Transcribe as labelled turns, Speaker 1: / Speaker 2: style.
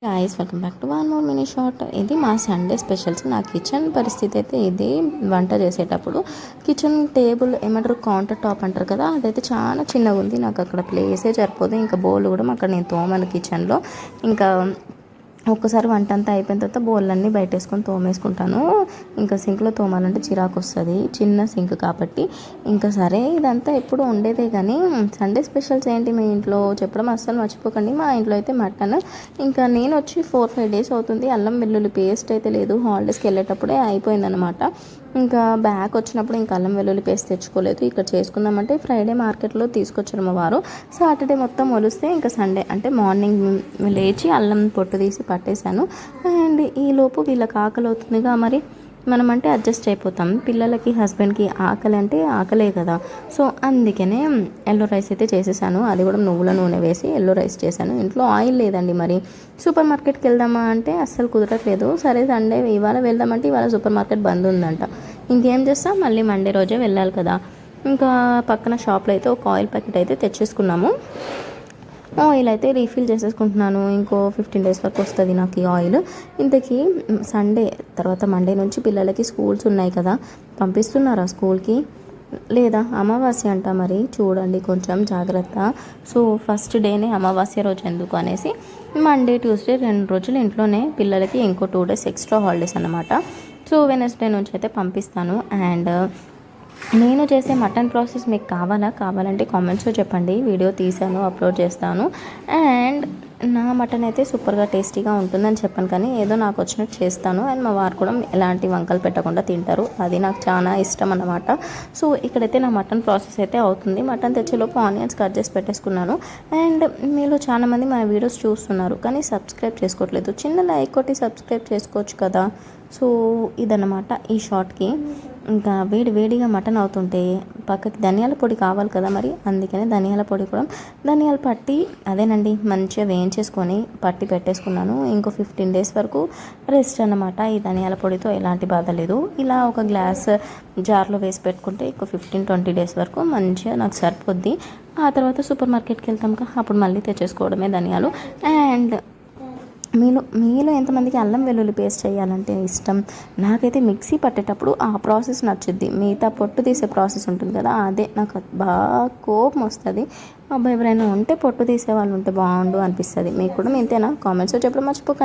Speaker 1: Guys welcome back to one more mini short. ఇది మా Sunday specials. నా kitchen పరిస్థితి అయితే ఇది. వంట చేసేటప్పుడు కిచెన్ టేబుల్ ఏమంటారు, కౌంటర్ టాప్ అంటారు కదా, అదైతే చాలా చిన్నగా ఉంది. నాకు అక్కడ ప్లేసే సరిపోదు. ఇంకా బౌల్ కూడా అక్కడ నేను తోమను కిచెన్లో. ఇంకా ఒక్కసారి వంట అంతా అయిపోయిన తర్వాత బౌల్లన్నీ బయట వేసుకొని తోమేసుకుంటాను. ఇంకా సింక్లో తోమాలంటే చిరాకు వస్తుంది, చిన్న సింక్ కాబట్టి. ఇంకా సరే, ఇదంతా ఎప్పుడు ఉండేదే. కానీ సండే స్పెషల్స్ ఏంటి మీ ఇంట్లో చెప్పడం అస్సలు మర్చిపోకండి. మా ఇంట్లో అయితే మటన్. ఇంకా నేను వచ్చి 4-5 డేస్ అవుతుంది. అల్లం వెల్లుల్లి పేస్ట్ అయితే లేదు, హాలిడేస్కి వెళ్ళేటప్పుడే అయిపోయిందనమాట. ఇంకా బ్యాక్ వచ్చినప్పుడు ఇంకా అల్లం వెల్లుల్లి పేస్ట్ తెచ్చుకోలేదు. ఇక్కడ చేసుకుందామంటే ఫ్రైడే మార్కెట్లో తీసుకొచ్చారు మా వారు. సాటర్డే మొత్తం మొలిస్తే ఇంకా సండే అంటే మార్నింగ్ లేచి అల్లం పొట్టు తీసి పట్టేశాను. అండ్ ఈలోపు వీళ్ళకి ఆకలి అవుతుందిగా, మరి మనం అంటే అడ్జస్ట్ అయిపోతాం. పిల్లలకి హస్బెండ్కి ఆకలి అంటే ఆకలే కదా. సో అందుకనే ఎల్లో రైస్ అయితే చేసేసాను. అది కూడా నువ్వుల నూనె వేసి ఎల్లో రైస్ చేశాను. ఇంట్లో ఆయిల్ లేదండి. మరి సూపర్ మార్కెట్కి వెళ్దామా అంటే అస్సలు కుదరట్లేదు. సరే సండే ఇవాళ వెళ్దామంటే ఇవాళ సూపర్ మార్కెట్ బంద్ ఉందంట. ఇంకేం చేస్తాం, మళ్ళీ మండే రోజే వెళ్ళాలి కదా. ఇంకా పక్కన షాప్లో అయితే ఒక ఆయిల్ ప్యాకెట్ అయితే తెచ్చేసుకున్నాము. ఆయిల్ అయితే రీఫిల్ చేసేసుకుంటున్నాను. ఇంకో 15 డేస్ వరకు వస్తుంది నాకు ఈ ఆయిల్. ఇంతకీ సండే తర్వాత మండే నుంచి పిల్లలకి స్కూల్స్ ఉన్నాయి కదా, పంపిస్తున్నారా స్కూల్కి లేదా? అమావాస్య అంట, మరి చూడండి కొంచెం జాగ్రత్త. సో ఫస్ట్ డేనే అమావాస్య రోజు ఎందుకు అనేసి మండే ట్యూస్డే 2 రోజులు ఇంట్లోనే, పిల్లలకి ఇంకో 2 డేస్ ఎక్స్ట్రా హాలిడేస్ అన్నమాట. సో వెనస్డే నుంచి అయితే పంపిస్తాను. అండ్ నేను చేసే మటన్ ప్రాసెస్ మీకు కావాలంటే కామెంట్స్లో చెప్పండి. వీడియో తీసాను, అప్లోడ్ చేస్తాను. అండ్ నా మటన్ అయితే సూపర్గా టేస్టీగా ఉంటుందని చెప్పాను, కానీ ఏదో నాకు వచ్చినట్టు చేస్తాను. అండ్ మా వారు కూడా ఎలాంటి వంకలు పెట్టకుండా తింటారు. అది నాకు చాలా ఇష్టం అన్నమాట. సో ఇక్కడైతే నా మటన్ ప్రాసెస్ అయితే అవుతుంది. మటన్ తెచ్చేలోపు ఆనియన్స్ కట్ చేసి పెట్టేసుకున్నాను. అండ్ మీలో చాలామంది మా వీడియోస్ చూస్తున్నారు కానీ సబ్స్క్రైబ్ చేసుకోవట్లేదు. చిన్న లైక్ కొట్టి సబ్స్క్రైబ్ చేసుకోవచ్చు కదా. సో ఇదన్నమాట ఈ షార్ట్కి. ఇంకా వేడిగా మటన్ అవుతుంటే పక్కకి ధనియాల పొడి కావాలి కదా, మరి అందుకనే ధనియాల పొడి కూడా, ధనియాల పట్టి అదేనండి మంచిగా వేయించేసుకొని పట్టి పెట్టేసుకున్నాను. ఇంకో 15 డేస్ వరకు రెస్ట్ అన్నమాట. ఈ ధనియాల పొడితో ఎలాంటి బాధ లేదు. ఇలా ఒక గ్లాస్ జార్లో వేసి పెట్టుకుంటే ఇంకో 15-20 డేస్ వరకు మంచిగా నాకు సరిపోద్ది. ఆ తర్వాత సూపర్ మార్కెట్కి వెళ్తాం కదా, అప్పుడు మళ్ళీ తెచ్చేసుకోవడమే ధనియాలు. అండ్ మీలో ఎంతమందికి అల్లం వెల్లుల్లి పేస్ట్ చేయాలంటే ఇష్టం? నాకైతే మిక్సీ పట్టేటప్పుడు ఆ ప్రాసెస్ నచ్చుద్ది. మిగతా పొట్టు తీసే ప్రాసెస్ ఉంటుంది కదా, అదే నాకు బాగా కోపం వస్తుంది. అబ్బాయి ఎవరైనా ఉంటే పొట్టు తీసే వాళ్ళు ఉంటే బాగుండు అనిపిస్తుంది. మీకు కూడా ఇంతేనా? కామెంట్స్లో చెప్పడం మర్చిపోకండి.